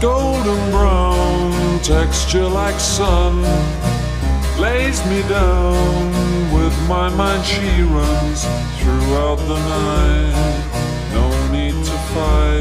golden brown, texture like sun, lays me down. With my mind she runs throughout the night. No need to fight.